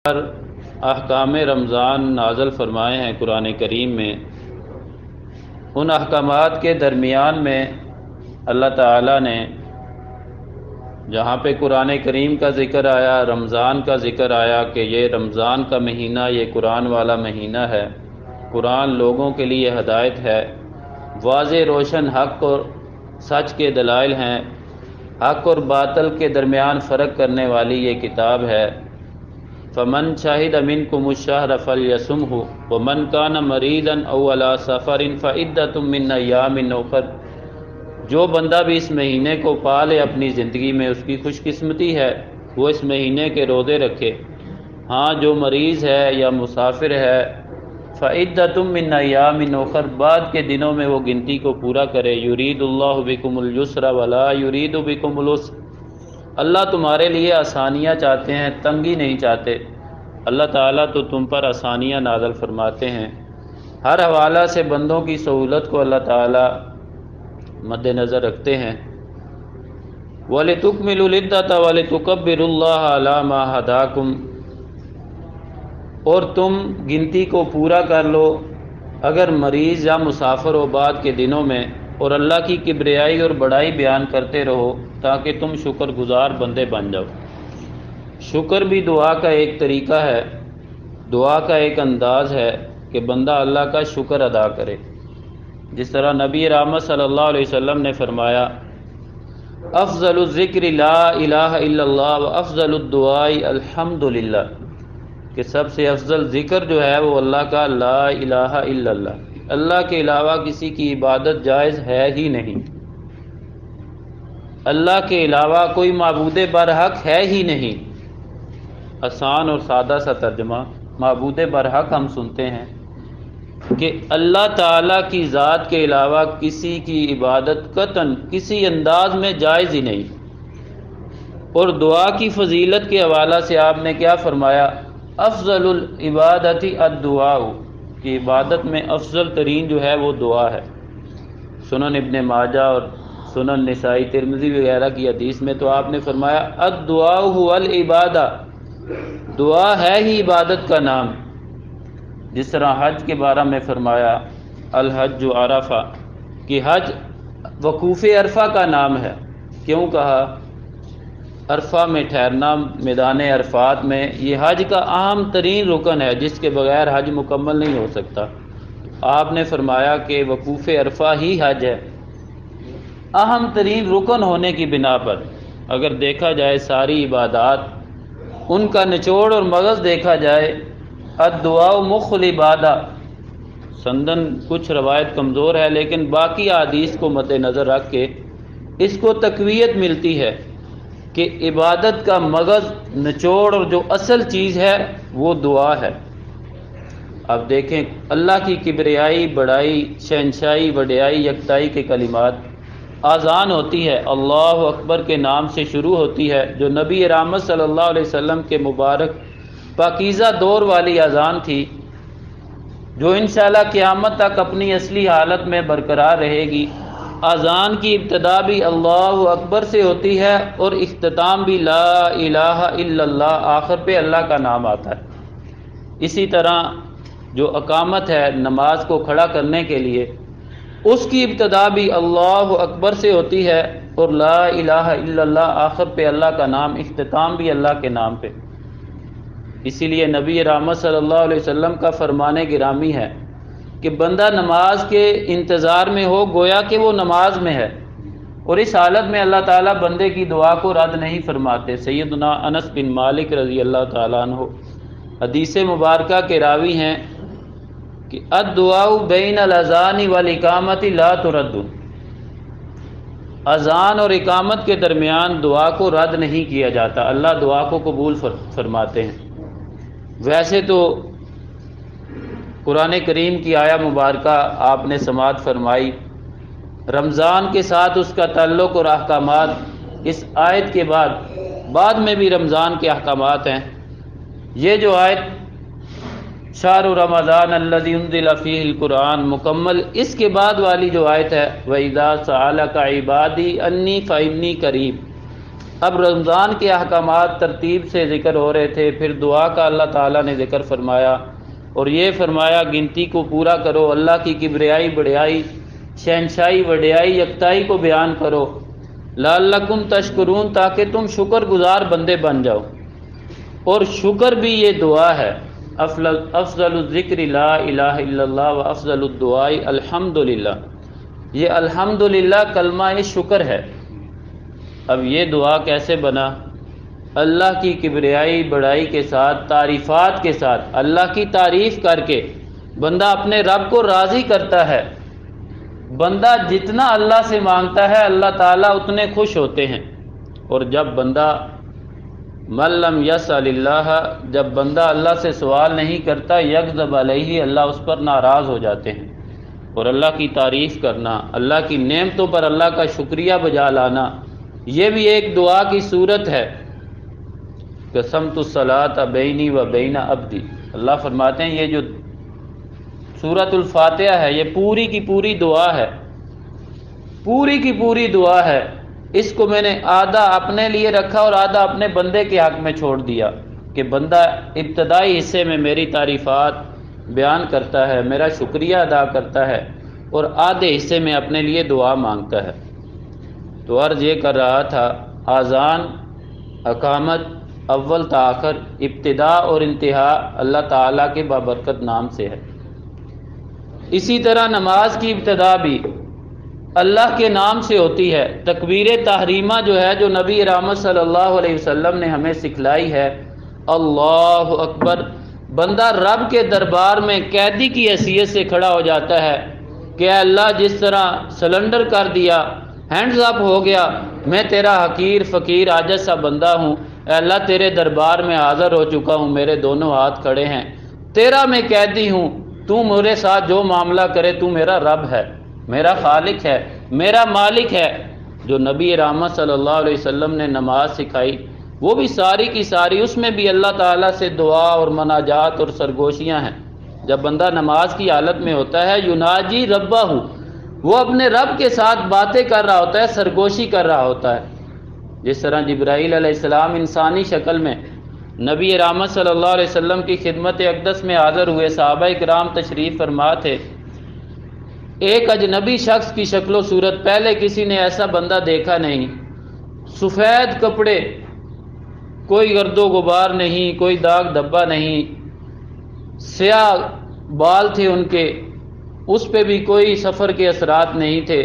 پر احکام رمضان نازل فرمائے ہیں قرآن کریم میں، ان احکامات کے درمیان میں اللہ تعالیٰ نے جہاں پہ قرآن کریم کا ذکر آیا، رمضان کا ذکر آیا کہ یہ رمضان کا مہینہ، یہ قرآن والا مہینہ ہے، قرآن لوگوں کے لیے ہدایت ہے، واضح روشن حق اور سچ کے دلائل ہیں، حق اور باطل کے درمیان فرق کرنے والی یہ کتاب ہے۔ فمن شہد منکم الشہر فلیصمہ ومن کان مریضا او علی سفر فعدۃ من ایام اخر۔ جو بندہ بھی اس مہینے کو پا لے اپنی زندگی میں، اس کی خوش قسمتی ہے، وہ اس مہینے کے روزے رکھے۔ ہاں، جو مریض ہے یا مسافر ہے، فعدۃ من ایام اخر، بعد کے دنوں میں وہ گنتی کو پورا کرے۔ یرید اللہ بکم الیسر ولا یرید بکم العسر، اللہ تمہارے لیے آسانیاں چاہتے ہیں، تنگی نہیں چاہتے۔ اللہ تعالیٰ تو تم پر آسانیاں نازل فرماتے ہیں۔ ہر حوالہ سے بندوں کی سہولت کو اللہ تعالیٰ مد نظر رکھتے ہیں۔ وَلِتُكْمِلُوا الْعِدَّةَ وَلِتُكَبِّرُوا اللَّهَ عَلَى مَا هَدَاكُمْ، اور تم گنتی کو پورا کر لو اگر مریض یا مسافر ہو بعد کے دنوں میں، اور اللہ کی کبریائی اور بڑائی بیان کرتے رہو تاکہ تم شکر گزار بندے بن جاؤ۔ شکر بھی دعا کا ایک طریقہ ہے، دعا کا ایک انداز ہے کہ بندہ اللہ کا شکر ادا کرے۔ جس طرح نبی رحمت صلی اللہ علیہ وسلم نے فرمایا، افضل الذکر لا الہ الا اللہ و افضل الدعاء الحمدللہ، کہ سب سے افضل ذکر جو ہے وہ اللہ کا لا الہ الا اللہ، اللہ کے علاوہ کسی کی عبادت جائز ہے ہی نہیں، اللہ کے علاوہ کوئی معبود برحق ہے ہی نہیں۔ آسان اور سادہ سا ترجمہ معبود برحق ہم سنتے ہیں کہ اللہ تعالیٰ کی ذات کے علاوہ کسی کی عبادت قطعاً کسی انداز میں جائز ہی نہیں۔ اور دعا کی فضیلت کے حوالہ سے آپ نے کیا فرمایا، افضل العبادت الدعاء، کہ عبادت میں افضل ترین جو ہے وہ دعا ہے۔ سنن ابن ماجہ اور سنن نسائی ترمذی وغیرہ کی حدیث میں تو آپ نے فرمایا الدعاء هو العبادہ، دعا ہے ہی عبادت کا نام۔ جس طرح حج کے بارے میں فرمایا الحج عرفہ، کہ حج وقوف عرفہ کا نام ہے۔ کیوں کہا؟ عرفہ میں ٹھہرنا، میدان عرفات میں، یہ حج کا اہم ترین رکن ہے جس کے بغیر حج مکمل نہیں ہو سکتا۔ آپ نے فرمایا کہ وقوف عرفہ ہی حج ہے، اہم ترین رکن ہونے کی بنا پر۔ اگر دیکھا جائے ساری عبادات، ان کا نچوڑ اور مغز دیکھا جائے، الدعاء مخ العبادہ، سندن کچھ روایت کمزور ہے لیکن باقی احادیث کو مد نظر رکھ کے اس کو تقویت ملتی ہے کہ عبادت کا مغز، نچوڑ اور جو اصل چیز ہے وہ دعا ہے۔ اب دیکھیں اللہ کی کبریائی، بڑائی، شہنشائی، وڈیائی، یکتائی کے کلمات۔ اذان ہوتی ہے، اللہ اکبر کے نام سے شروع ہوتی ہے، جو نبی رحمت صلی اللہ علیہ وسلم کے مبارک پاکیزہ دور والی اذان تھی، جو انشاءاللہ قیامت تک اپنی اصلی حالت میں برقرار رہے گی۔ اذان کی ابتدا بھی اللہ اکبر سے ہوتی ہے اور اختتام بھی لا الہ الا اللہ، آخر پہ اللہ کا نام آتا ہے۔ اسی طرح جو اقامت ہے نماز کو کھڑا کرنے کے لیے، اس کی ابتدا بھی اللہ اکبر سے ہوتی ہے اور لا الہ الا اللہ، آخر پہ اللہ کا نام، اختتام بھی اللہ کے نام پہ۔ اسی لیے نبی رحمت صلی اللہ علیہ وسلم کا فرمان گرامی ہے کہ بندہ نماز کے انتظار میں ہو گویا کہ وہ نماز میں ہے، اور اس حالت میں اللہ تعالیٰ بندے کی دعا کو رد نہیں فرماتے۔ سیدنا انس بن مالک رضی اللہ تعالیٰ عنہ حدیث مبارکہ کے راوی ہیں کہ الدعاء بین الاذان والاقامت لا ترد، اذان اور اقامت کے درمیان دعا کو رد نہیں کیا جاتا، اللہ دعا کو قبول فرماتے ہیں۔ ویسے تو قرآن کریم کی آیا مبارکہ آپ نے سماعت فرمائی، رمضان کے ساتھ اس کا تعلق اور احکامات اس آیت کے بعد میں بھی رمضان کے احکامات ہیں۔ یہ جو آیت شہر رمضان الذی انزل فیہ القرآن مکمل، اس کے بعد والی جو آیت ہے وَإِذَا سَأَلَكَ عِبَادِي أَنِّي فَإِنِّي قَرِيب، اب رمضان کے احکامات ترتیب سے ذکر ہو رہے تھے، پھر دعا کا اللہ تعالیٰ نے ذکر فرمایا اور یہ فرمایا گنتی کو پورا کرو، اللہ کی کبریائی بڑیائی، شہنشاہی وڈیائی یکتائی کو بیان کرو، لعلکم تشکرون، تاکہ تم شکر گزار بندے بن جاؤ۔ اور شکر بھی یہ دعا ہے، افضل الذکر لا الہ الا اللہ و افضل الدعاء الحمدللہ، یہ الحمدللہ کلمہ شکر ہے۔ اب یہ دعا کیسے بنا؟ اللہ کی کبریائی بڑائی کے ساتھ، تعریفات کے ساتھ، اللہ کی تعریف کر کے بندہ اپنے رب کو راضی کرتا ہے۔ بندہ جتنا اللہ سے مانگتا ہے اللہ تعالیٰ اتنے خوش ہوتے ہیں، اور جب بندہ من لم یسأل اللہ، جب بندہ اللہ سے سوال نہیں کرتا، یغضب علیہ، اللہ اس پر ناراض ہو جاتے ہیں۔ اور اللہ کی تعریف کرنا، اللہ کی نعمتوں پر اللہ کا شکریہ بجا لانا، یہ بھی ایک دعا کی صورت ہے۔ قسمت الصلاۃ بینی و بین عبدی، اللہ فرماتے ہیں یہ جو سورۃ الفاتحہ ہے یہ پوری کی پوری دعا ہے، پوری کی پوری دعا ہے۔ اس کو میں نے آدھا اپنے لیے رکھا اور آدھا اپنے بندے کے حق میں چھوڑ دیا، کہ بندہ ابتدائی حصے میں میری تعریفات بیان کرتا ہے، میرا شکریہ ادا کرتا ہے، اور آدھے حصے میں اپنے لیے دعا مانگتا ہے۔ تو عرض یہ کر رہا تھا، آذان، اقامت، اول تا آخر، ابتدا اور انتہا اللہ تعالیٰ کے بابرکت نام سے ہے۔ اسی طرح نماز کی ابتدا بھی اللہ کے نام سے ہوتی ہے۔ تکبیر تحریمہ جو ہے، جو نبی رحمت صلی اللہ علیہ وسلم نے ہمیں سکھلائی ہے، اللہ اکبر، بندہ رب کے دربار میں قیدی کی حیثیت سے کھڑا ہو جاتا ہے کہ اے اللہ، جس طرح سلنڈر کر دیا، ہینڈز اپ ہو گیا، میں تیرا حقیر فقیر عاجز سا بندہ ہوں، اے اللہ تیرے دربار میں حاضر ہو چکا ہوں، میرے دونوں ہاتھ کھڑے ہیں، تیرا میں قیدی ہوں، تو میرے ساتھ جو معاملہ کرے، تو میرا رب ہے، میرا خالق ہے، میرا مالک ہے۔ جو نبی رحمت صلی اللہ علیہ وسلم نے نماز سکھائی وہ بھی ساری کی ساری، اس میں بھی اللہ تعالیٰ سے دعا اور مناجات اور سرگوشیاں ہیں۔ جب بندہ نماز کی حالت میں ہوتا ہے، یناجی ربہ، وہ اپنے رب کے ساتھ باتیں کر رہا ہوتا ہے، سرگوشی کر رہا ہوتا ہے۔ جس طرح جبرائیل علیہ السلام انسانی شکل میں نبی رحمت صلی اللہ علیہ وسلم کی خدمت اقدس میں حاضر ہوئے، صحابہ کرام تشریف فرما تھے، ایک اجنبی شخص کی شکل و صورت، پہلے کسی نے ایسا بندہ دیکھا نہیں، سفید کپڑے، کوئی گرد و غبار نہیں، کوئی داغ دھبا نہیں، سیاہ بال تھے ان کے، اس پہ بھی کوئی سفر کے اثرات نہیں تھے،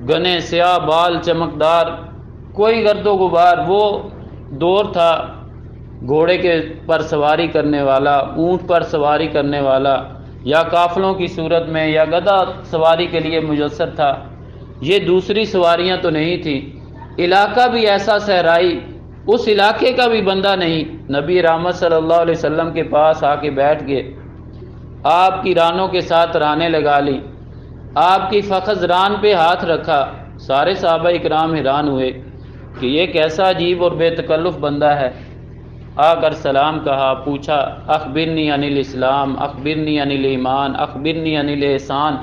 گھنے سیاہ بال چمکدار، کوئی گرد و غبار۔ وہ دور تھا گھوڑے کے پر سواری کرنے والا، اونٹ پر سواری کرنے والا، یا قافلوں کی صورت میں، یا گدھا سواری کے لیے میسر تھا، یہ دوسری سواریاں تو نہیں تھیں۔ علاقہ بھی ایسا صحرائی، اس علاقے کا بھی بندہ نہیں۔ نبی رحمت صلی اللہ علیہ وسلم کے پاس آ کے بیٹھ گئے، آپ کی رانوں کے ساتھ رانے لگا لی، آپ کی فخذ ران پہ ہاتھ رکھا۔ سارے صحابہ اکرام حیران ہوئے کہ یہ کیسا عجیب اور بے تکلف بندہ ہے۔ آ کر سلام کہا، پوچھا اخبرنی عن الاسلام، اخبرنی عن الایمان، اخبرنی عن الاحسان،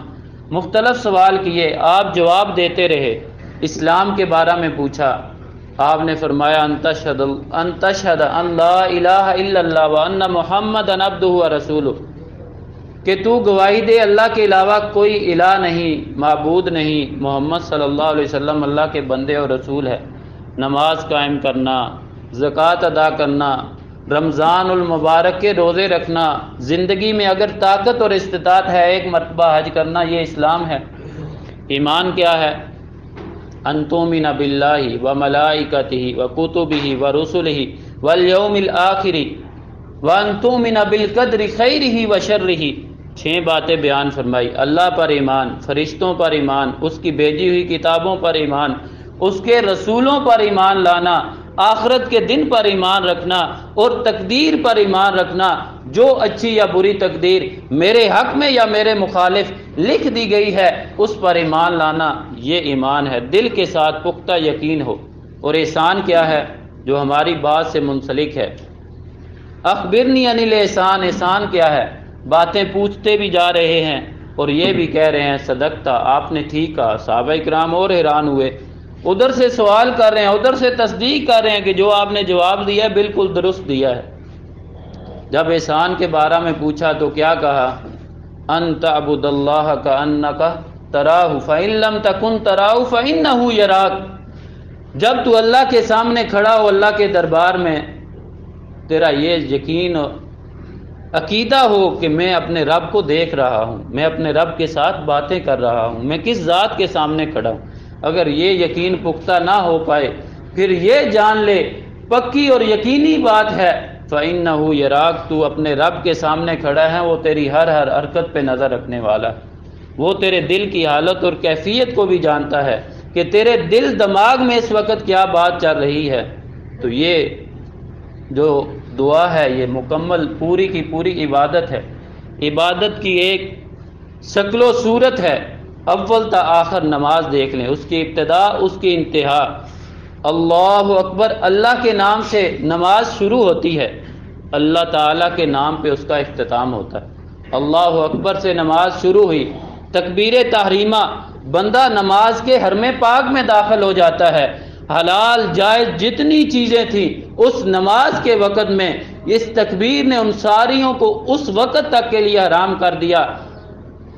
مختلف سوال کیے، آپ جواب دیتے رہے۔ اسلام کے بارے میں پوچھا، آپ نے فرمایا ان تشہد ان لا الہ الا اللہ وان محمدًا عبدہ ورسولہ، کہ تو گواہی دے اللہ کے علاوہ کوئی الہ نہیں، معبود نہیں، محمد صلی اللہ علیہ وسلم اللہ کے بندے اور رسول ہے۔ نماز قائم کرنا، زکوٰۃ ادا کرنا، رمضان المبارک کے روزے رکھنا، زندگی میں اگر طاقت اور استطاعت ہے ایک مرتبہ حج کرنا، یہ اسلام ہے۔ ایمان کیا ہے؟ ان تؤمن باللہ وملائکتہ وکتبہ ورسلہ والیوم الآخر وان تؤمن بالقدر خیرہ وشرہ۔ 6 باتیں بیان فرمائی۔ اللہ پر ایمان، فرشتوں پر ایمان، اس کی بھیجی ہوئی کتابوں پر ایمان، اس کے رسولوں پر ایمان لانا، آخرت کے دن پر ایمان رکھنا، اور تقدیر پر ایمان رکھنا، جو اچھی یا بری تقدیر میرے حق میں یا میرے مخالف لکھ دی گئی ہے اس پر ایمان لانا، یہ ایمان ہے، دل کے ساتھ پختہ یقین ہو۔ اور احسان کیا ہے؟ جو ہماری بات سے منسلک ہے۔ اخبرنی عن الاحسان، احسان کیا ہے؟ باتیں پوچھتے بھی جا رہے ہیں اور یہ بھی کہہ رہے ہیں صدقتا، آپ نے ٹھیک کہا۔ صحابہ کرام اور حیران ہوئے ادھر سے سوال کر رہے ہیں، ادھر سے تصدیق کر رہے ہیں کہ جو آپ نے جواب دیا ہے بالکل درست دیا ہے۔ جب احسان کے بارے میں پوچھا تو کیا کہا؟ ان تعبد اللہ کأنک تراہ فإن لم تکن تراہ فإنہ یراک۔ جب تو اللہ کے سامنے کھڑا ہو، اللہ کے دربار میں، تیرا یہ یقین عقیدہ ہو کہ میں اپنے رب کو دیکھ رہا ہوں، میں اپنے رب کے ساتھ باتیں کر رہا ہوں، میں کس ذات کے سامنے کھڑا ہوں۔ اگر یہ یقین پختہ نہ ہو پائے پھر یہ جان لے پکی اور یقینی بات ہے فإنہ یراک، تو اپنے رب کے سامنے کھڑا ہے، وہ تیری ہر حرکت پہ نظر رکھنے والا ہے، وہ تیرے دل کی حالت اور کیفیت کو بھی جانتا ہے کہ تیرے دل دماغ میں اس وقت کیا بات چل رہی ہے۔ تو یہ جو دعا ہے یہ مکمل پوری کی پوری عبادت ہے، عبادت کی ایک شکل و صورت ہے۔ اول تا آخر نماز دیکھ لیں، اس کی ابتدا، اس کی انتہا۔ اللہ اکبر، اللہ کے نام سے نماز شروع ہوتی ہے، اللہ تعالیٰ کے نام پہ اس کا اختتام ہوتا ہے۔ اللہ اکبر سے نماز شروع ہوئی، تکبیر تحریمہ، بندہ نماز کے حرم پاک میں داخل ہو جاتا ہے۔ حلال جائز جتنی چیزیں تھیں اس نماز کے وقت میں اس تکبیر نے ان ساریوں کو اس وقت تک کے لیے حرام کر دیا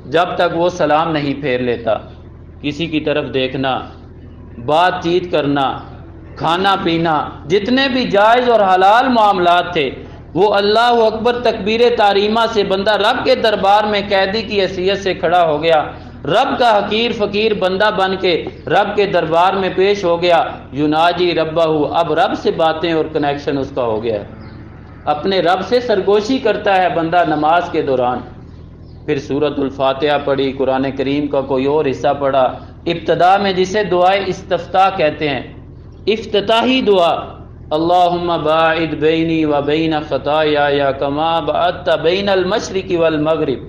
جب تک وہ سلام نہیں پھیر لیتا۔ کسی کی طرف دیکھنا، بات چیت کرنا، کھانا پینا، جتنے بھی جائز اور حلال معاملات تھے وہ اللہ اکبر تکبیر تحریمہ سے بندہ رب کے دربار میں قیدی کی حیثیت سے کھڑا ہو گیا، رب کا حقیر فقیر بندہ بن کے رب کے دربار میں پیش ہو گیا، یناجی ربہ، اب رب سے باتیں اور کنیکشن اس کا ہو گیا ہے، اپنے رب سے سرگوشی کرتا ہے بندہ نماز کے دوران۔ پھر سورۃ الفاتحہ پڑھی، قرآن کریم کا کوئی اور حصہ پڑھا، ابتدا میں جسے دعائے استفتاح کہتے ہیں، افتتاحی دعا، اللہم باعد بینی و بین خطایایا کما بعدت بین المشرق والمغرب،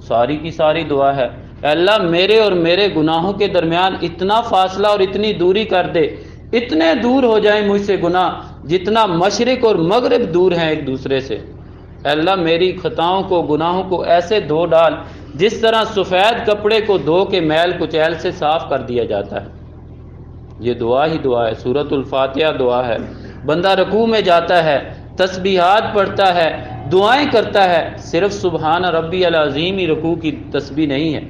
ساری کی ساری دعا ہے، اے اللہ میرے اور میرے گناہوں کے درمیان اتنا فاصلہ اور اتنی دوری کر دے، اتنے دور ہو جائیں مجھ سے گناہ جتنا مشرق اور مغرب دور ہیں ایک دوسرے سے۔ اے اللہ میری خطاؤں کو، گناہوں کو ایسے دھو ڈال جس طرح سفید کپڑے کو دھو کے میل کچیل سے صاف کر دیا جاتا ہے۔ یہ دعا ہی دعا ہے، سورۃ الفاتحہ دعا ہے۔ بندہ رکوع میں جاتا ہے، تسبیحات پڑھتا ہے، دعائیں کرتا ہے، صرف سبحان ربی العظیم ہی رکوع کی تسبیح نہیں ہے،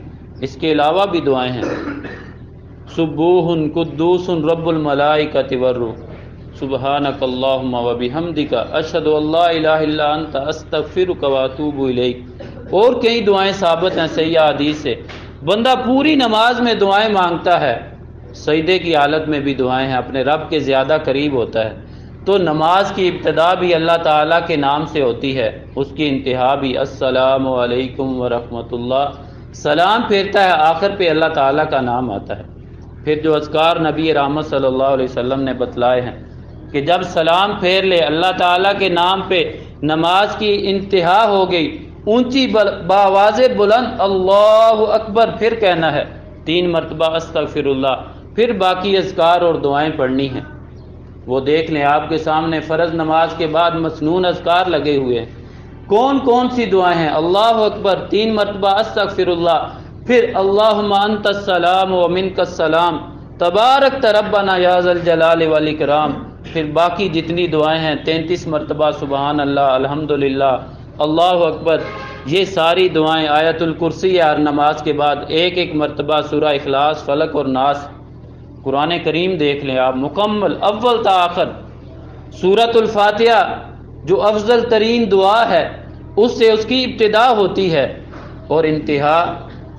اس کے علاوہ بھی دعائیں ہیں، سبوح قدوس رب الملائکۃ والروح، سبحانک اللہم وبحمدک اشہد ان لا الہ الا انت استغفرک واتوب الیک۔ اور کئی دعائیں ثابت ہیں صحیح حدیث سے۔ بندہ پوری نماز میں دعائیں مانگتا ہے، سجدے کی حالت میں بھی دعائیں ہیں، اپنے رب کے زیادہ قریب ہوتا ہے۔ تو نماز کی ابتدا بھی اللہ تعالیٰ کے نام سے ہوتی ہے، اس کی انتہا بھی السلام علیکم ورحمۃ اللہ، سلام پھیرتا ہے، آخر پہ اللہ تعالیٰ کا نام آتا ہے۔ پھر جو اذکار نبی رحمت صلی اللہ علیہ وسلم نے بتلائے ہیں کہ جب سلام پھیر لے اللہ تعالیٰ کے نام پہ نماز کی انتہا ہو گئی، اونچی بآواز بلند اللہ اکبر پھر کہنا ہے، 3 مرتبہ استغفر اللہ، پھر باقی اذکار اور دعائیں پڑھنی ہیں۔ وہ دیکھ لیں آپ کے سامنے فرض نماز کے بعد مسنون اذکار لگے ہوئے ہیں، کون کون سی دعائیں ہیں؟ اللہ اکبر 3 مرتبہ استغفر اللہ، پھر اللہم انت السلام و منک السلام تبارک ربنا یا ذا الجلال والاکرام، پھر باقی جتنی دعائیں ہیں 33 مرتبہ سبحان اللہ، الحمدللہ، اللہ اکبر۔ یہ ساری دعائیں، آیت الکرسی ہر نماز کے بعد 1 مرتبہ سورہ اخلاص، فلق اور ناس، قرآن کریم دیکھ لیں آپ مکمل اول تا آخر۔ سورۃ الفاتحہ جو افضل ترین دعا ہے اس سے اس کی ابتدا ہوتی ہے اور انتہا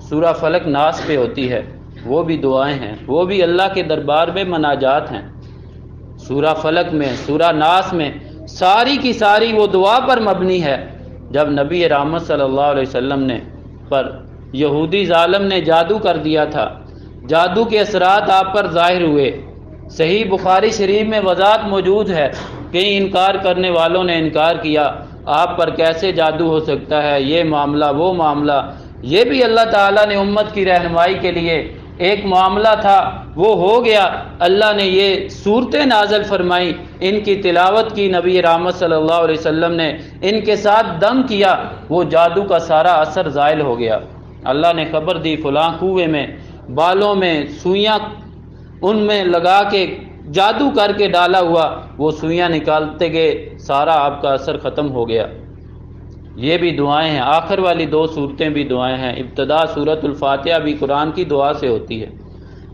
سورہ فلق ناس پہ ہوتی ہے، وہ بھی دعائیں ہیں، وہ بھی اللہ کے دربار میں مناجات ہیں۔ سورہ فلق میں، سورہ ناس میں ساری کی ساری وہ دعا پر مبنی ہے۔ جب نبی رحمت صلی اللہ علیہ وسلم نے پر یہودی ظالم نے جادو کر دیا تھا، جادو کے اثرات آپ پر ظاہر ہوئے، صحیح بخاری شریف میں وضاحت موجود ہے، کئی انکار کرنے والوں نے انکار کیا، آپ پر کیسے جادو ہو سکتا ہے، یہ معاملہ وہ معاملہ، یہ بھی اللہ تعالیٰ نے امت کی رہنمائی کے لیے ایک معاملہ تھا، وہ ہو گیا۔ اللہ نے یہ صورتیں نازل فرمائی، ان کی تلاوت کی، نبی رحمت صلی اللہ علیہ وسلم نے ان کے ساتھ دم کیا، وہ جادو کا سارا اثر زائل ہو گیا۔ اللہ نے خبر دی فلاں کنویں میں بالوں میں سوئیاں ان میں لگا کے جادو کر کے ڈالا ہوا وہ سوئیاں نکالتے گئے، سارا آپ کا اثر ختم ہو گیا۔ یہ بھی دعائیں ہیں، آخر والی 2 صورتیں بھی دعائیں ہیں، ابتدا سورۃ الفاتحہ بھی قرآن کی دعا سے ہوتی ہے۔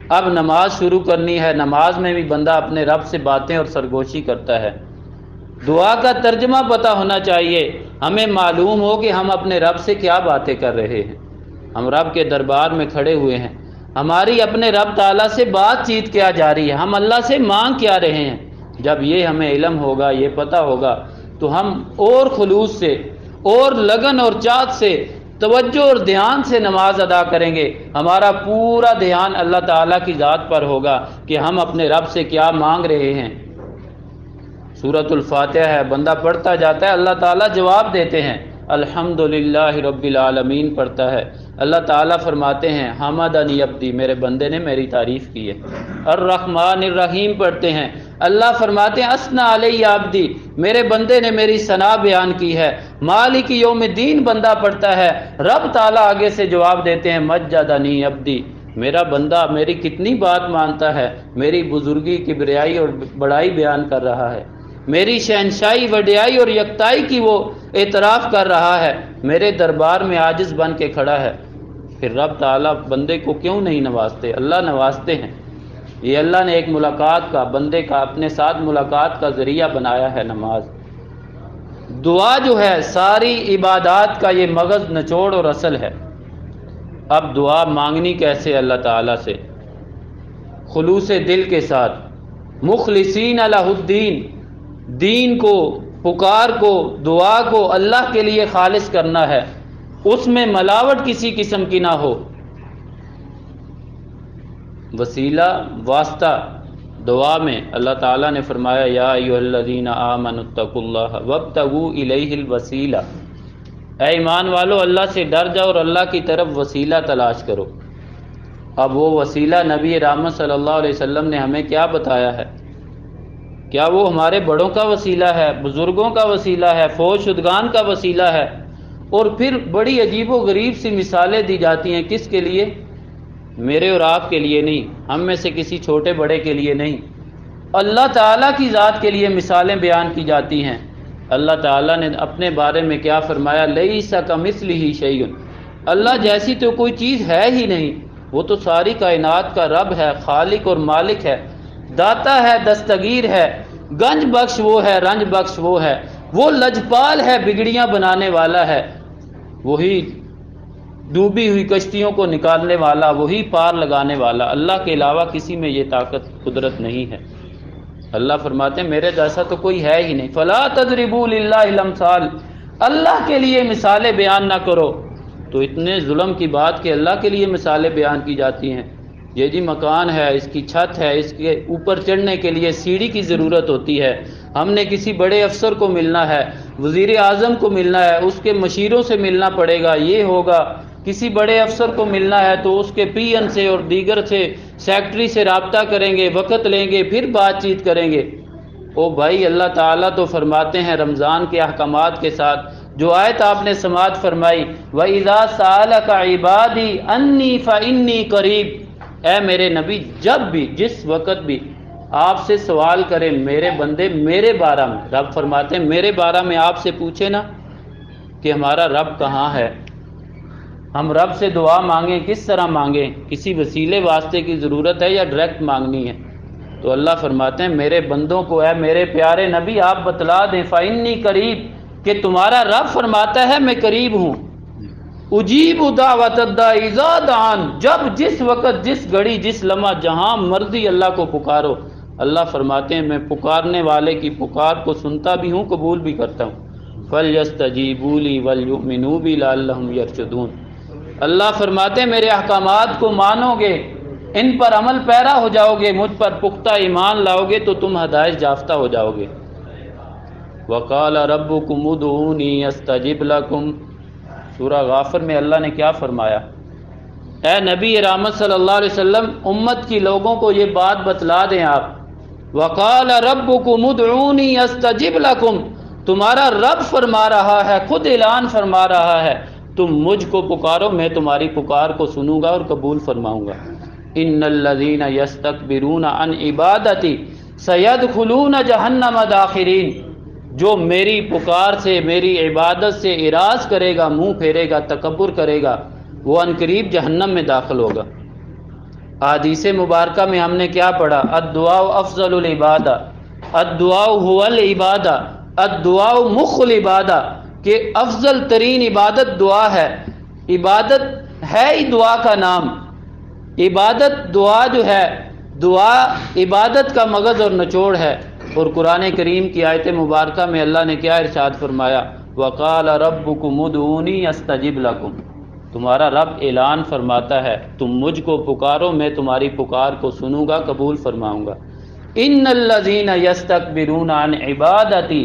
اب نماز شروع کرنی ہے، نماز میں بھی بندہ اپنے رب سے باتیں اور سرگوشی کرتا ہے۔ دعا کا ترجمہ پتہ ہونا چاہیے، ہمیں معلوم ہو کہ ہم اپنے رب سے کیا باتیں کر رہے ہیں۔ ہم رب کے دربار میں کھڑے ہوئے ہیں، ہماری اپنے رب تعالیٰ سے بات چیت کیا جا رہی ہے، ہم اللہ سے مانگ کیا رہے ہیں۔ جب یہ ہمیں علم ہوگا، یہ پتہ ہوگا، تو ہم اور خلوص سے اور لگن اور چاہت سے، توجہ اور دھیان سے نماز ادا کریں گے۔ ہمارا پورا دھیان اللہ تعالیٰ کی ذات پر ہوگا کہ ہم اپنے رب سے کیا مانگ رہے ہیں۔ سورۃ الفاتحہ ہے، بندہ پڑھتا جاتا ہے، اللہ تعالیٰ جواب دیتے ہیں۔ الحمدللہ رب العالمین پڑھتا ہے، اللہ تعالیٰ فرماتے ہیں حمدنی عبدی، میرے بندے نے میری تعریف کی ہے۔ الرحمن الرحیم پڑھتے ہیں، اللہ فرماتے ہیں اثنی علی عبدی، میرے بندے نے میری ثنا بیان کی ہے۔ مالک یوم الدین بندہ پڑھتا ہے، رب تعالیٰ آگے سے جواب دیتے ہیں مجدنی عبدی، میرا بندہ میری کتنی بات مانتا ہے، میری بزرگی کبریائی اور بڑائی بیان کر رہا ہے، میری شہنشاہی وڈیائی اور یکتائی کی وہ اعتراف کر رہا ہے، میرے دربار میں عاجز بن کے کھڑا ہے۔ پھر رب تعالیٰ بندے کو کیوں نہیں نوازتے؟ اللہ نوازتے ہیں۔ یہ اللہ نے ایک ملاقات کا، بندے کا اپنے ساتھ ملاقات کا ذریعہ بنایا ہے نماز۔ دعا جو ہے ساری عبادات کا یہ مغز نچوڑ اور اصل ہے۔ اب دعا مانگنی کیسے اللہ تعالیٰ سے؟ خلوص دل کے ساتھ، مخلصین لہ الدین، دین کو، پکار کو، دعا کو اللہ کے لیے خالص کرنا ہے، اس میں ملاوٹ کسی قسم کی نہ ہو۔ وسیلہ واسطہ دعا میں اللہ تعالیٰ نے فرمایا یا ایھا الذین آمنوا اتقوا اللہ وابتغوا الیہ الوسیلہ، اے ایمان والو اللہ سے ڈر جاؤ اور اللہ کی طرف وسیلہ تلاش کرو۔ اب وہ وسیلہ نبی رحمت صلی اللہ علیہ وسلم نے ہمیں کیا بتایا ہے؟ کیا وہ ہمارے بڑوں کا وسیلہ ہے، بزرگوں کا وسیلہ ہے، فوج شدگان کا وسیلہ ہے؟ اور پھر بڑی عجیب و غریب سی مثالیں دی جاتی ہیں، کس کے لیے؟ میرے اور آپ کے لیے نہیں، ہم میں سے کسی چھوٹے بڑے کے لیے نہیں، اللہ تعالیٰ کی ذات کے لیے مثالیں بیان کی جاتی ہیں۔ اللہ تعالیٰ نے اپنے بارے میں کیا فرمایا؟ لیس کمثلہ شیء، اللہ جیسی تو کوئی چیز ہے ہی نہیں، وہ تو ساری کائنات کا رب ہے، خالق اور مالک ہے، داتا ہے، دستگیر ہے، گنج بخش وہ ہے، رنج بخش وہ ہے، وہ لجپال ہے، بگڑیاں بنانے والا ہے، وہی ڈوبی ہوئی کشتیوں کو نکالنے والا، وہی پار لگانے والا۔ اللہ کے علاوہ کسی میں یہ طاقت قدرت نہیں ہے۔ اللہ فرماتے ہیں میرے جیسا تو کوئی ہے ہی نہیں۔ فلا تضربوا للہ الامثال، اللہ کے لیے مثالیں بیان نہ کرو۔ تو اتنے ظلم کی بات کہ اللہ کے لیے مثالیں بیان کی جاتی ہیں۔ یہ جی مکان ہے، اس کی چھت ہے، اس کے اوپر چڑھنے کے لیے سیڑھی کی ضرورت ہوتی ہے، ہم نے کسی بڑے افسر کو ملنا ہے، وزیر اعظم کو ملنا ہے، اس کے مشیروں سے ملنا پڑے گا، یہ ہوگا، کسی بڑے افسر کو ملنا ہے تو اس کے پی این سے اور دیگر سے، سیکٹری سے رابطہ کریں گے، وقت لیں گے، پھر بات چیت کریں گے۔ او بھائی اللہ تعالیٰ تو فرماتے ہیں رمضان کے احکامات کے ساتھ، جو آیت آپ نے سماعت فرمائی وَإِذَا سَأَلَكَ عِبَادِي أَنِّي فَإِنِّي قَرِيب، اے میرے نبی جب بھی جس وقت بھی آپ سے سوال کریں میرے بندے میرے بارے میں، رب فرماتے ہیں میرے بارے میں آپ سے پوچھے نا کہ ہمارا رب کہاں ہے، ہم رب سے دعا مانگیں کس طرح مانگیں، کسی وسیلے واسطے کی ضرورت ہے یا ڈائریکٹ مانگنی ہے؟ تو اللہ فرماتے ہیں میرے بندوں کو، اے میرے پیارے نبی آپ بتلا دیں فَإِنِّي قریب، کہ تمہارا رب فرماتا ہے میں قریب ہوں، اجیب دعوت الداعی اذا دعان، جب جس وقت جس گھڑی جس لمحہ جہاں مرضی اللہ کو پکارو۔ اللہ فرماتے ہیں میں پکارنے والے کی پکار کو سنتا بھی ہوں، قبول بھی کرتا ہوں۔ فَلْيَسْتَجِيبُوا لِي وَلْيُؤْمِنُوا بِي لَعَلَّهُمْ يَرْشُدُونَ، اللہ فرماتے ہیں میرے احکامات کو مانو گے، ان پر عمل پیرا ہو جاؤ گے، مجھ پر پختہ ایمان لاؤ گے تو تم ہدایت یافتہ ہو جاؤ گے۔ وَقَالَ رَبُّكُمُ ادْعُونِي أَسْتَجِبْ لَكُمْ، سورہ غافر میں اللہ نے کیا فرمایا؟ اے نبی رحمت صلی اللہ علیہ وسلم امت کی لوگوں کو یہ بات بتلا دیں آپ، وَقَالَ رَبُّكُمُ ادْعُونِي أَسْتَجِبْ لَكُمْ، تمہارا رب فرما رہا ہے، خود اعلان فرما رہا ہے تم مجھ کو پکارو میں تمہاری پکار کو سنوں گا اور قبول فرماؤں گا۔ ان الذین یستکبرون عن عبادتی سیدخلون جہنم داخرین، جو میری پکار سے، میری عبادت سے اعراض کرے گا، منہ پھیرے گا، تکبر کرے گا، وہ عنقریب جہنم میں داخل ہوگا۔ حدیث مبارکہ میں ہم نے کیا پڑھا؟ الدعاء افضل العبادہ، الدعاء هو العبادہ، الدعاء مخ العبادہ، کہ افضل ترین عبادت دعا ہے۔ عبادت ہے ہی دعا کا نام، عبادت دعا جو ہے، دعا عبادت کا مغز اور نچوڑ ہے۔ اور قرآن کریم کی آیت مبارکہ میں اللہ نے کیا ارشاد فرمایا؟ وَقَالَ رَبُّكُمُ ادْعُونِي أَسْتَجِبْ لَكُمْ، تمہارا رب اعلان فرماتا ہے تم مجھ کو پکارو، میں تمہاری پکار کو سنوں گا، قبول فرماؤں گا۔ ان الذین یستکبرون عن عبادتی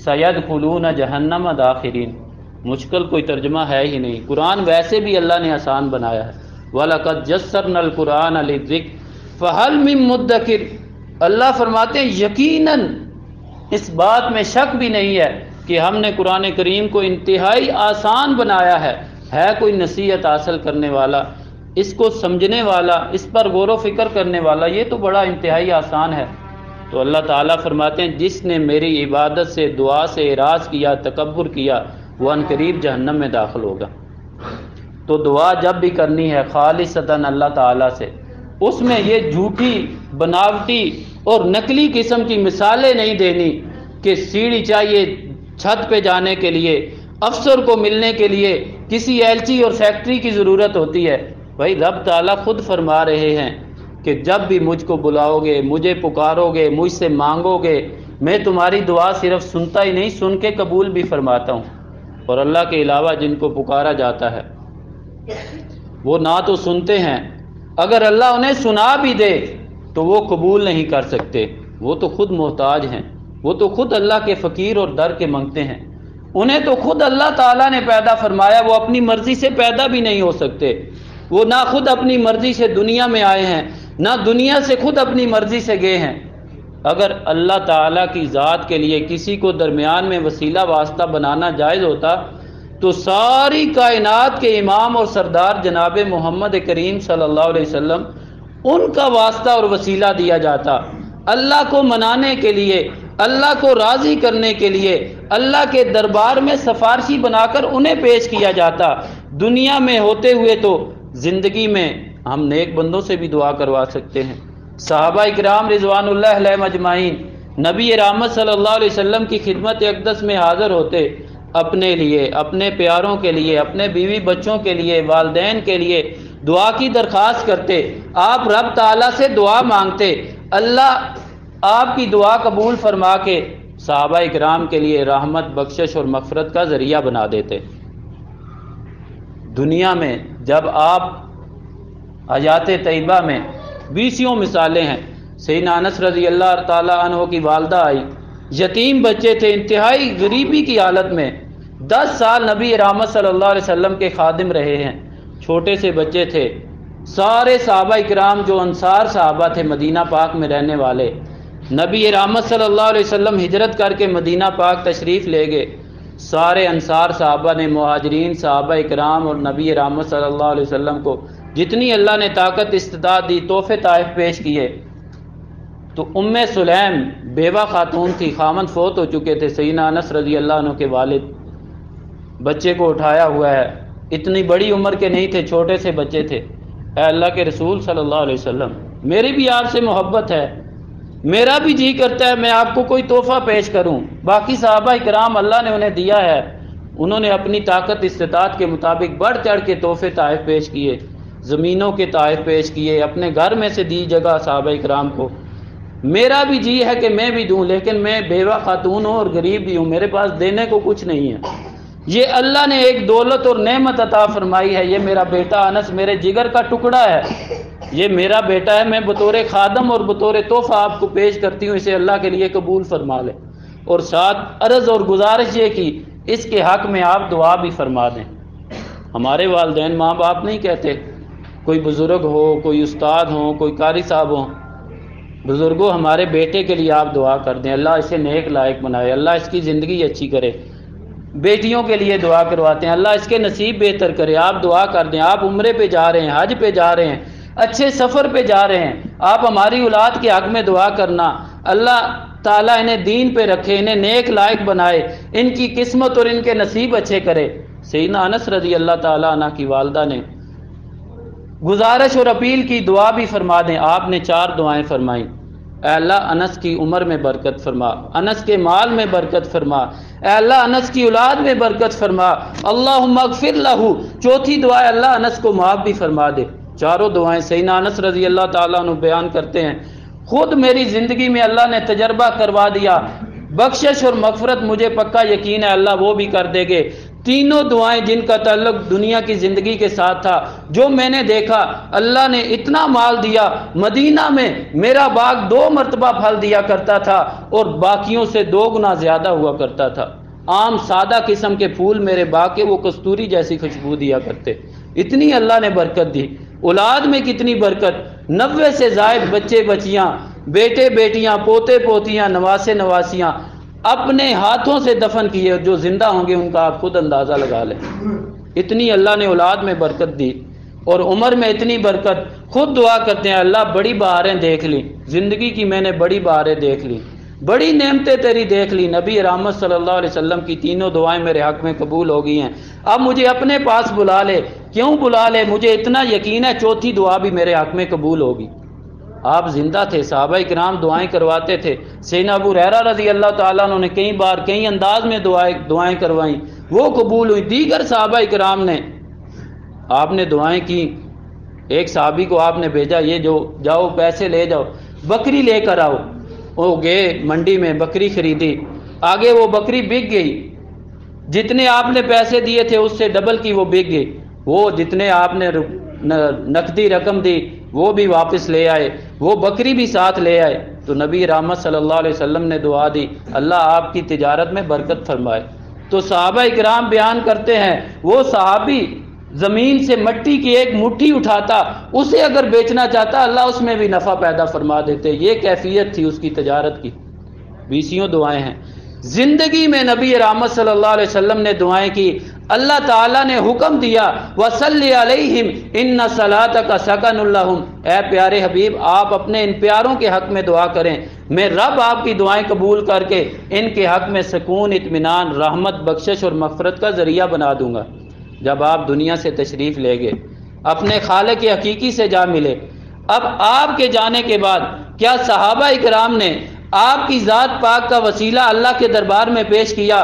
سیدخلون جہنم داخرین، مشکل کوئی ترجمہ ہے ہی نہیں، قرآن ویسے بھی اللہ نے آسان بنایا ہے۔ وَلَقَدْ يَسَّرْنَا الْقُرْآنَ لِلذِّكْرِ فَهَلْ مِن مُدَّكِرٍ، اللہ فرماتے ہیں یقیناً اس بات میں شک بھی نہیں ہے کہ ہم نے قرآن کریم کو انتہائی آسان بنایا ہے کوئی نصیحت حاصل کرنے والا، اس کو سمجھنے والا، اس پر غور و فکر کرنے والا، یہ تو بڑا انتہائی آسان ہے۔ تو اللہ تعالیٰ فرماتے ہیں جس نے میری عبادت سے، دعا سے اعراض کیا، تکبر کیا، وہ عنقریب جہنم میں داخل ہوگا۔ تو دعا جب بھی کرنی ہے خالصتاً اللہ تعالیٰ سے، اس میں یہ جھوٹی، بناوٹی اور نقلی قسم کی مثالیں نہیں دینی کہ سیڑھی چاہیے چھت پہ جانے کے لیے، افسر کو ملنے کے لیے کسی ایلچی اور فیکٹری کی ضرورت ہوتی ہے۔ بھائی رب تعالیٰ خود فرما رہے ہیں کہ جب بھی مجھ کو بلاؤ گے، مجھے پکارو گے، مجھ سے مانگو گے، میں تمہاری دعا صرف سنتا ہی نہیں، سن کے قبول بھی فرماتا ہوں۔ اور اللہ کے علاوہ جن کو پکارا جاتا ہے وہ نہ تو سنتے ہیں، اگر اللہ انہیں سنا بھی دے تو وہ قبول نہیں کر سکتے، وہ تو خود محتاج ہیں، وہ تو خود اللہ کے فقیر اور در کے منگتے ہیں، انہیں تو خود اللہ تعالیٰ نے پیدا فرمایا، وہ اپنی مرضی سے پیدا بھی نہیں ہو سکتے، وہ نہ خود اپنی مرضی سے دنیا میں آئے ہیں، نہ دنیا سے خود اپنی مرضی سے گئے ہیں۔ اگر اللہ تعالیٰ کی ذات کے لیے کسی کو درمیان میں وسیلہ واسطہ بنانا جائز ہوتا تو ساری کائنات کے امام اور سردار جناب محمد کریم صلی اللہ علیہ وسلم، ان کا واسطہ اور وسیلہ دیا جاتا، اللہ کو منانے کے لیے، اللہ کو راضی کرنے کے لیے، اللہ کے دربار میں سفارشی بنا کر انہیں پیش کیا جاتا۔ دنیا میں ہوتے ہوئے تو زندگی میں ہم نیک بندوں سے بھی دعا کروا سکتے ہیں۔ صحابہ اکرام رضوان اللہ علیہم اجمعین نبی رحمت صلی اللہ علیہ وسلم کی خدمت اقدس میں حاضر ہوتے، اپنے لیے، اپنے پیاروں کے لیے، اپنے بیوی بچوں کے لیے، والدین کے لیے دعا کی درخواست کرتے، آپ رب تعالیٰ سے دعا مانگتے، اللہ آپ کی دعا قبول فرما کے صحابہ اکرام کے لیے رحمت، بخشش اور مغفرت کا ذریعہ بنا دیتے۔ دنیا میں جب آپ حیات طیبہ میں 20 مثالیں ہیں، سیدنا انس رضی اللہ تعالیٰ عنہ کی والدہ آئی، یتیم بچے تھے، انتہائی غریبی کی حالت میں، 10 سال نبی رحمت صلی اللہ علیہ وسلم کے خادم رہے ہیں، چھوٹے سے بچے تھے۔ سارے صحابہ اکرام جو انصار صحابہ تھے مدینہ پاک میں رہنے والے، نبی رحمت صلی اللہ علیہ وسلم ہجرت کر کے مدینہ پاک تشریف لے گئے، سارے انصار صحابہ نے، مہاجرین صحابہ اکرام اور نبی رحمت صلی اللہ علیہ وسلم کو جتنی اللہ نے طاقت استطاعت دی تحفے تحائف پیش کیے۔ تو ام سلیم بیوہ خاتون تھی، خامند فوت ہو چکے تھے، سیدنا انس رضی اللہ عنہ کے والد بچے کو اٹھایا ہوا ہے، اتنی بڑی عمر کے نہیں تھے، چھوٹے سے بچے تھے۔ اے اللہ کے رسول صلی اللہ علیہ وسلم، میری بھی آپ سے محبت ہے، میرا بھی جی کرتا ہے میں آپ کو کوئی تحفہ پیش کروں۔ باقی صحابہ اکرام اللہ نے انہیں دیا ہے، انہوں نے اپنی طاقت استطاعت کے مطابق بڑھ چڑھ کے تحفے تحائف پیش کیے، زمینوں کے تحائف پیش کیے، اپنے گھر میں سے دی جگہ صحابہ اکرام کو۔ میرا بھی جی ہے کہ میں بھی دوں، لیکن میں بیوہ خاتون ہوں اور غریب بھی ہوں، میرے پاس دینے کو کچھ نہیں ہے۔ یہ اللہ نے ایک دولت اور نعمت عطا فرمائی ہے، یہ میرا بیٹا انس میرے جگر کا ٹکڑا ہے، یہ میرا بیٹا ہے، میں بطور خادم اور بطور تحفہ آپ کو پیش کرتی ہوں، اسے اللہ کے لیے قبول فرما لیں۔ اور ساتھ عرض اور گزارش یہ کی اس کے حق میں آپ دعا بھی فرما دیں۔ ہمارے والدین ماں باپ نہیں کہتے، کوئی بزرگ ہو، کوئی استاد ہو، کوئی قاری صاحب ہو، بزرگوں ہمارے بیٹے کے لیے آپ دعا کر دیں، اللہ اسے نیک لائق بنائے، اللہ اس کی زندگی اچھی کرے۔ بیٹیوں کے لیے دعا کرواتے ہیں، اللہ اس کے نصیب بہتر کرے، آپ دعا کر دیں۔ آپ عمرے پہ جا رہے ہیں، حج پہ جا رہے ہیں، اچھے سفر پہ جا رہے ہیں، آپ ہماری اولاد کے حق میں دعا کرنا، اللہ تعالیٰ انہیں دین پہ رکھے، انہیں نیک لائق بنائے، ان کی قسمت اور ان کے نصیب اچھے کرے۔ سیدنا انس رضی اللہ تعالیٰ عنہ کی والدہ نے گزارش اور اپیل کی، دعا بھی فرما دیں۔ آپ نے 4 دعائیں فرمائیں، اے اللہ انس کی عمر میں برکت فرما، انس کے مال میں برکت فرما، اے اللہ انس کی اولاد میں برکت فرما، اللہم اغفر لہ۔ چوتھی دعا ہے اللہ انس کو معاف بھی فرما دے۔ چاروں دعائیں سیدنا انس رضی اللہ تعالیٰ عنہ بیان کرتے ہیں، خود میری زندگی میں اللہ نے تجربہ کروا دیا، بخشش اور مغفرت مجھے پکا یقین ہے اللہ وہ بھی کر دے گے۔ تینوں دعائیں جن کا تعلق دنیا کی زندگی کے ساتھ تھا، جو میں نے دیکھا اللہ نے اتنا مال دیا، مدینہ میں میرا باغ 2 مرتبہ پھل دیا کرتا تھا اور باقیوں سے 2 گنا زیادہ ہوا کرتا تھا، عام سادہ قسم کے پھول میرے باغ کے وہ کستوری جیسی خوشبو دیا کرتے، اتنی اللہ نے برکت دی۔ اولاد میں کتنی برکت، 90 سے زائد بچے بچیاں، بیٹے بیٹیاں، پوتے پوتیاں، نواسے نواسیاں اپنے ہاتھوں سے دفن کیے، جو زندہ ہوں گے ان کا آپ خود اندازہ لگا لیں، اتنی اللہ نے اولاد میں برکت دی اور عمر میں اتنی برکت۔ خود دعا کرتے ہیں اللہ بڑی بہاریں دیکھ لی، زندگی کی میں نے بڑی بہاریں دیکھ لی، بڑی نعمتیں تیری دیکھ لی۔ نبی رحمت صلی اللہ علیہ وسلم کی تینوں دعائیں میرے حق میں قبول ہو گئی ہیں، اب مجھے اپنے پاس بلا لے۔ کیوں بلا لے؟ مجھے اتنا یقین ہے چوتھی دعا بھی میرے حق میں قبول ہوگی۔ آپ زندہ تھے، صحابہ کرام دعائیں کرواتے تھے، سیدنا ابو ہریرہ رضی اللہ تعالیٰ عنہ نے کئی بار کئی انداز میں دعائیں کروائیں، وہ قبول ہوئی۔ دیگر صحابہ کرام نے آپ نے دعائیں کی۔ ایک صحابی کو آپ نے بھیجا، یہ جو جاؤ پیسے لے جاؤ، بکری لے کر آؤ۔ وہ گئے منڈی میں، بکری خریدی، آگے وہ بکری بک گئی، جتنے آپ نے پیسے دیے تھے اس سے ڈبل کی وہ بک گئی، وہ جتنے آپ نے نقدی رقم دی وہ بھی واپس لے آئے، وہ بکری بھی ساتھ لے آئے۔ تو نبی رحمت صلی اللہ علیہ وسلم نے دعا دی اللہ آپ کی تجارت میں برکت فرمائے۔ تو صحابہ اکرام بیان کرتے ہیں وہ صحابی زمین سے مٹی کی ایک مٹھی اٹھاتا، اسے اگر بیچنا چاہتا اللہ اس میں بھی نفع پیدا فرما دیتے، یہ کیفیت تھی اس کی تجارت کی۔ 20 دعائیں ہیں زندگی میں نبی رحمت صلی اللہ علیہ وسلم نے دعائیں کی، اللہ تعالیٰ نے حکم دیا وَصَلِّ عَلَيْهِمْ إِنَّ صَلَاتَكَ سَكَنٌ لَهُمْ، اے پیارے حبیب آپ اپنے ان پیاروں کے حق میں دعا کریں، میں رب آپ کی دعائیں قبول کر کے ان کے حق میں سکون، اطمینان، رحمت، بخشش اور مغفرت کا ذریعہ بنا دوں گا۔ جب آپ دنیا سے تشریف لے گئے، اپنے خالق حقیقی سے جا ملے، اب آپ کے جانے کے بعد کیا صحابہ اکرام نے آپ کی ذات پاک کا وسیلہ اللہ کے دربار میں پیش کیا؟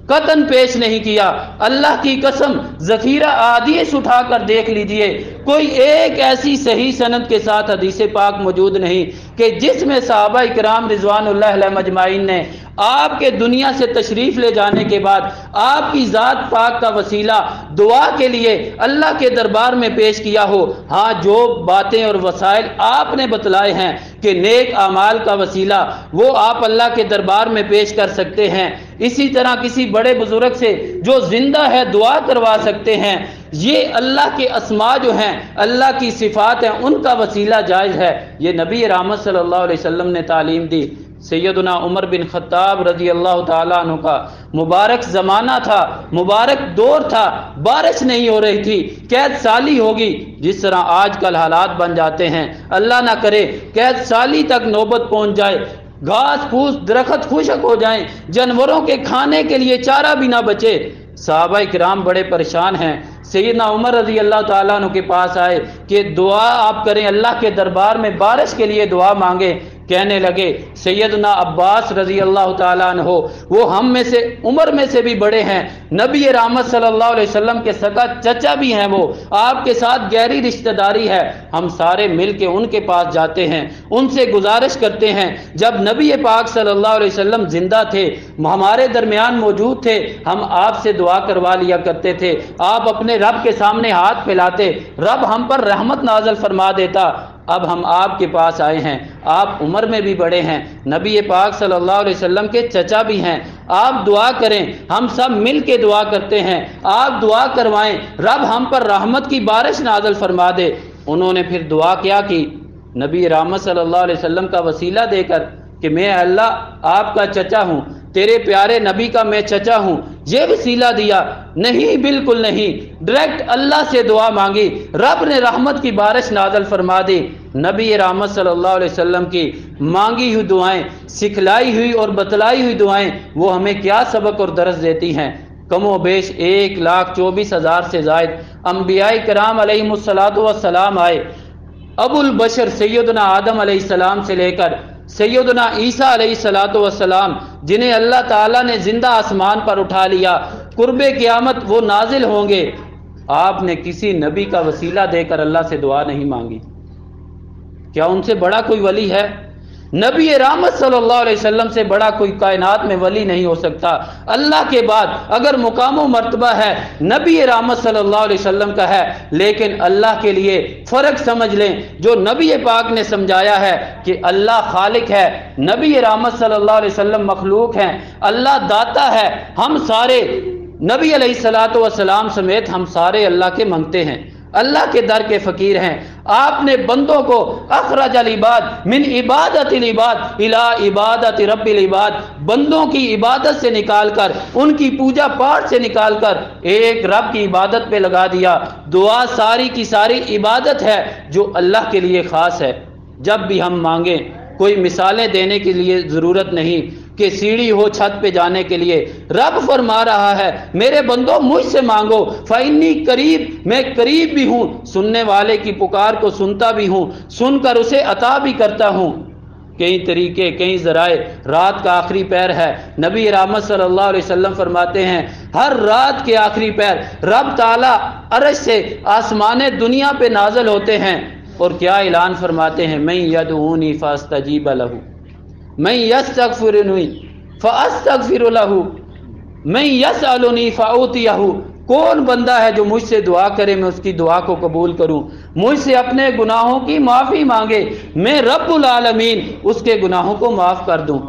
قطعاً پیش نہیں کیا۔ اللہ کی قسم ذخیرہ احادیث اٹھا کر دیکھ لیجئے، کوئی ایک ایسی صحیح سند کے ساتھ حدیث پاک موجود نہیں کہ جس میں صحابہ کرام رضوان اللہ علیہم اجمعین نے آپ کے دنیا سے تشریف لے جانے کے بعد آپ کی ذات پاک کا وسیلہ دعا کے لیے اللہ کے دربار میں پیش کیا ہو۔ ہاں جو باتیں اور وسائل آپ نے بتلائے ہیں کہ نیک اعمال کا وسیلہ وہ آپ اللہ کے دربار میں پیش کر سکتے ہیں، اسی طرح کسی بڑے بزرگ سے جو زندہ ہے دعا کروا سکتے ہیں، یہ اللہ کے اسماء جو ہیں، اللہ کی صفات ہیں، ان کا وسیلہ جائز ہے۔ یہ نبی رحمت صلی اللہ علیہ وسلم نے تعلیم دی۔ سیدنا عمر بن خطاب رضی اللہ تعالیٰ عنہ کا مبارک زمانہ تھا، مبارک دور تھا، بارش نہیں ہو رہی تھی، قید سالی ہوگی، جس طرح آج کل حالات بن جاتے ہیں، اللہ نہ کرے قید سالی تک نوبت پہنچ جائے، گھاس پھوس درخت خشک ہو جائیں، جانوروں کے کھانے کے لیے چارہ بھی نہ بچے۔ صحابہ کرام بڑے پریشان ہیں، سیدنا عمر رضی اللہ تعالیٰ عنہ کے پاس آئے کہ دعا آپ کریں، اللہ کے دربار میں بارش کے لیے دعا مانگے۔ کہنے لگے سیدنا عباس رضی اللہ تعالیٰ عنہ، وہ ہم میں سے عمر میں سے بھی بڑے ہیں، نبی رحمت صلی اللہ علیہ وسلم کے سگا چچا بھی ہیں، وہ آپ کے ساتھ گہری رشتہ داری ہے، ہم سارے مل کے ان کے پاس جاتے ہیں، ان سے گزارش کرتے ہیں، جب نبی پاک صلی اللہ علیہ وسلم زندہ تھے، ہمارے درمیان موجود تھے، ہم آپ سے دعا کروا لیا کرتے تھے، آپ اپنے رب کے سامنے ہاتھ پھیلاتے، رب ہم پر رحمت نازل فرما دیتا۔ اب ہم آپ کے پاس آئے ہیں، آپ عمر میں بھی بڑے ہیں، نبی پاک صلی اللہ علیہ وسلم کے چچا بھی ہیں، آپ دعا کریں، ہم سب مل کے دعا کرتے ہیں، آپ دعا کروائیں، رب ہم پر رحمت کی بارش نازل فرما دے۔ انہوں نے پھر دعا کیا کی نبی رحمت صلی اللہ علیہ وسلم کا وسیلہ دے کر کہ میں اللہ آپ کا چچا ہوں، تیرے پیارے نبی کا میں چچا ہوں، یہ وسیلہ دیا؟ نہیں، بالکل نہیں، ڈائریکٹ اللہ سے دعا مانگی، رب نے رحمت کی بارش نازل فرما دی۔ نبی رحمت صلی اللہ علیہ وسلم کی مانگی ہوئی دعائیں، سکھلائی ہوئی اور بتلائی ہوئی دعائیں، وہ ہمیں کیا سبق اور درس دیتی ہیں؟ کم و بیش 1,24,000 سے زائد انبیاء کرام علیہم الصلاۃ والسلام آئے۔ ابو البشر سیدنا آدم علیہ السلام سے لے کر سیدنا عیسیٰ علیہ الصلاۃ والسلام، جنہیں اللہ تعالیٰ نے زندہ آسمان پر اٹھا لیا، قرب قیامت وہ نازل ہوں گے۔ آپ نے کسی نبی کا وسیلہ دے کر اللہ سے دعا نہیں مانگی؟ کیا ان سے بڑا کوئی ولی ہے؟ نبی رحمت صلی اللہ علیہ وسلم سے بڑا کوئی کائنات میں ولی نہیں ہو سکتا۔ اللہ کے بعد اگر مقام و مرتبہ ہے نبی رحمت صلی اللہ علیہ وسلم کا ہے، لیکن اللہ کے لیے فرق سمجھ لیں جو نبی پاک نے سمجھایا ہے کہ اللہ خالق ہے، نبی رحمت صلی اللہ علیہ وسلم مخلوق ہیں، اللہ داتا ہے۔ ہم سارے نبی علیہ الصلاۃ والسلام سمیت ہم سارے اللہ کے منگتے ہیں، اللہ کے در کے فقیر ہیں۔ آپ نے بندوں کو اخرج العباد من عبادت العباد الی عبادت رب العباد، بندوں کی عبادت سے نکال کر، ان کی پوجا پاٹ سے نکال کر ایک رب کی عبادت پہ لگا دیا۔ دعا ساری کی ساری عبادت ہے جو اللہ کے لیے خاص ہے۔ جب بھی ہم مانگیں، کوئی مثالیں دینے کے لیے ضرورت نہیں کہ سیڑھی ہو چھت پہ جانے کے لیے، رب فرما رہا ہے میرے بندو مجھ سے مانگو، فإنی قریب، میں قریب بھی ہوں، سننے والے کی پکار کو سنتا بھی ہوں، سن کر اسے عطا بھی کرتا ہوں۔ کئی طریقے، کئی ذرائع، رات کا آخری پہر ہے، نبی رحمت صلی اللہ علیہ وسلم فرماتے ہیں ہر رات کے آخری پہر رب تعالیٰ عرش سے آسمان دنیا پہ نازل ہوتے ہیں اور کیا اعلان فرماتے ہیں، من یدعونی فاستجیب لہ، من یستغفرنی فاستغفر لہ، من یسألنی فاعطیہ، کون بندہ ہے جو مجھ سے دعا کرے میں اس کی دعا کو قبول کروں، مجھ سے اپنے گناہوں کی معافی مانگے میں رب العالمین اس کے گناہوں کو معاف کر دوں،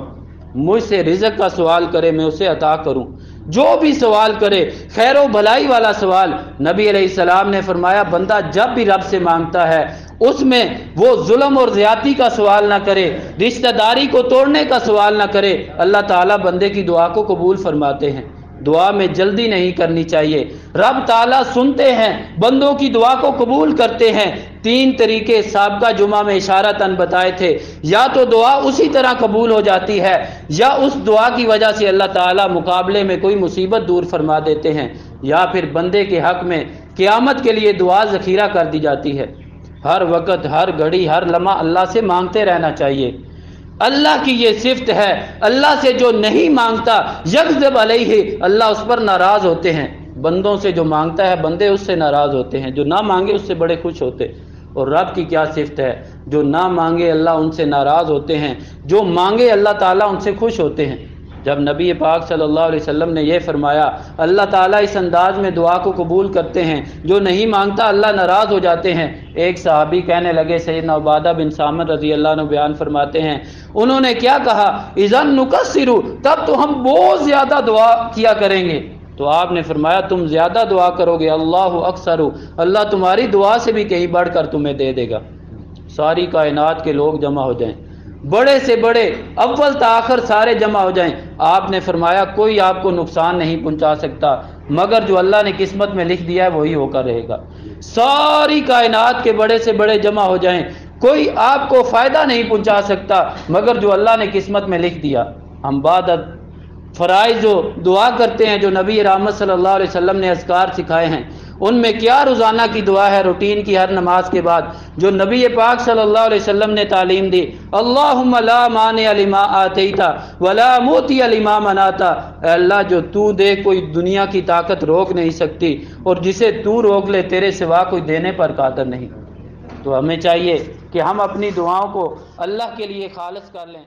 مجھ سے رزق کا سوال کرے میں اسے عطا کروں۔ جو بھی سوال کرے خیر و بھلائی والا سوال، نبی علیہ السلام نے فرمایا بندہ جب بھی رب سے مانگتا ہے اس میں وہ ظلم اور زیادتی کا سوال نہ کرے، رشتہ داری کو توڑنے کا سوال نہ کرے، اللہ تعالیٰ بندے کی دعا کو قبول فرماتے ہیں۔ دعا میں جلدی نہیں کرنی چاہیے، رب تعالیٰ سنتے ہیں، بندوں کی دعا کو قبول کرتے ہیں۔ 3 طریقے سابقہ جمعہ میں اشارتاً بتائے تھے، یا تو دعا اسی طرح قبول ہو جاتی ہے، یا اس دعا کی وجہ سے اللہ تعالیٰ مقابلے میں کوئی مصیبت دور فرما دیتے ہیں، یا پھر بندے کے حق میں قیامت کے لیے دعا ذخیرہ کر دی جاتی ہے۔ ہر وقت، ہر گھڑی، ہر لمحہ اللہ سے مانگتے رہنا چاہیے۔ اللہ کی یہ صفت ہے، اللہ سے جو نہیں مانگتا یغضب علیہ، اللہ اس پر ناراض ہوتے ہیں۔ بندوں سے جو مانگتا ہے بندے اس سے ناراض ہوتے ہیں، جو نہ مانگے اس سے بڑے خوش ہوتے۔ اور رب کی کیا صفت ہے، جو نہ مانگے اللہ ان سے ناراض ہوتے ہیں، جو مانگے اللہ تعالیٰ ان سے خوش ہوتے ہیں۔ جب نبی پاک صلی اللہ علیہ وسلم نے یہ فرمایا اللہ تعالیٰ اس انداز میں دعا کو قبول کرتے ہیں، جو نہیں مانگتا اللہ ناراض ہو جاتے ہیں، ایک صحابی کہنے لگے، سیدنا عبادہ بن صامت رضی اللہ عنہ بیان فرماتے ہیں، انہوں نے کیا کہا، اذن نکثر، تب تو ہم بہت زیادہ دعا کیا کریں گے۔ تو آپ نے فرمایا تم زیادہ دعا کرو گے اللہ اکثر، اللہ تمہاری دعا سے بھی کہیں بڑھ کر تمہیں دے دے گا۔ ساری کائنات کے لوگ جمع ہو جائیں، بڑے سے بڑے، اول تا آخر سارے جمع ہو جائیں، آپ نے فرمایا کوئی آپ کو نقصان نہیں پہنچا سکتا مگر جو اللہ نے قسمت میں لکھ دیا ہے وہی ہو کر رہے گا۔ ساری کائنات کے بڑے سے بڑے جمع ہو جائیں، کوئی آپ کو فائدہ نہیں پہنچا سکتا مگر جو اللہ نے قسمت میں لکھ دیا۔ ہم بعد فرائض جو دعا کرتے ہیں، جو نبی رحمت صلی اللہ علیہ وسلم نے اذکار سکھائے ہیں، ان میں کیا روزانہ کی دعا ہے، روٹین کی ہر نماز کے بعد جو نبی پاک صلی اللہ علیہ وسلم نے تعلیم دی، اللہم لا مانع لما آتیت ولا معطی لما منعت، اے اللہ جو تو دے کوئی دنیا کی طاقت روک نہیں سکتی اور جسے تو روک لے تیرے سوا کوئی دینے پر قادر نہیں۔ تو ہمیں چاہیے کہ ہم اپنی دعاؤں کو اللہ کے لیے خالص کر لیں۔